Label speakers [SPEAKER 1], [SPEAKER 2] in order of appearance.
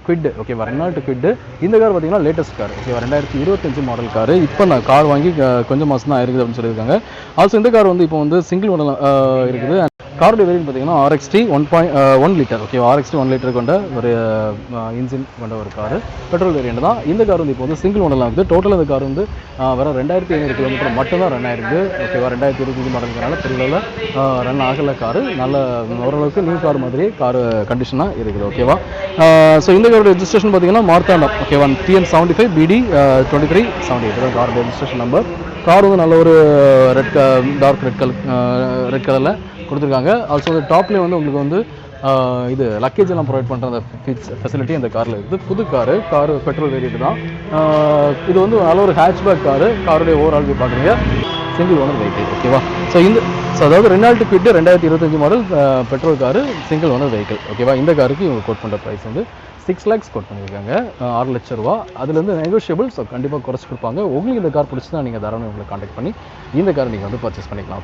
[SPEAKER 1] Quit ஓகேவா, Reynold quit. இந்த car பார்த்தீங்கன்னா லேட்டஸ்ட் கார் ஓகேவா, 2025 மாடல் கார். இப்போ நான் கார் வாங்கி கொஞ்சம் மாதம் தான் இருக்குது அப்படின்னு சொல்லியிருக்காங்க. ஆல்சோ இந்த கார் வந்து இப்போ வந்து சிங்கிள் ஓனர் இருக்குது. காரோட வேரியன்ட் பார்த்தீங்கன்னா RXT 1 litre okay, RXT 1 litre கொண்ட ஒரு இன்ஜின் கொண்ட ஒரு கார், பெட்ரோல் வேரியன்ட் தான். இந்த கார் வந்து இப்போ வந்து சிங்கிள் ஓனரில் இருக்குது. டோட்டல் இந்த கார் வந்து வர 2500 கிலோமீட்டர் மட்டும் தான் ரன் ஆயிருக்கு ஓகேவா. 2025 மாடலுங்கிறனால பெரிய ரன் ஆகலை காரு. நல்ல ஓரளவுக்கு நியூ கார் மாதிரியே கார் கண்டிஷனாக இருக்குது ஓகேவா. ஸோ இந்த காரோட ரெஜிஸ்ட்ரேஷன் பார்த்தீங்கன்னா மார்த்தாண்டம் ஓகேவா, TN75 BD 2378 தான் காரோட ரெஜிஸ்ட்ரேஷன் நம்பர். கார் வந்து நல்ல ஒரு டார்க் ரெட் கலரில் கொடுத்துருக்காங்க. ஆல்சோ வந்து டாப்லேயே வந்து உங்களுக்கு வந்து இது லக்கேஜ் எல்லாம் ப்ரொவைட் பண்ணுற அந்த ஃபெசிலிட்டி இந்த காரில் இருக்குது. புது காரு பெட்ரோல் வேரியன்ட் தான். இது வந்து நல்ல ஒரு ஹேட்ச்பேக் காருடைய ஓவரால் போய் பார்க்குறீங்க, சிங்கிள் ஓனர் வெஹிக்கிள் ஓகேவா. அதாவது Reynold quit 2025 model petrol car, single owner vehicle ஓகேவா. இந்த காருக்கு இவங்க கோட் பண்ணுற ப்ரைஸ் வந்து 6 lakhs கோட் பண்ணியிருக்காங்க, 6 லட்சம் ரூபா. அதுலேருந்து நெகோஷியபிள், ஸோ கண்டிப்பாக குறைச்சி கொடுப்பாங்க. உங்களுக்கு இந்த கார் பிடிச்சி தான் நீங்கள் தாராளமாக உங்களை கான்டாக்ட் பண்ணி இந்த காரை நீங்கள் வந்து பர்ச்சேஸ் பண்ணிக்கலாம்.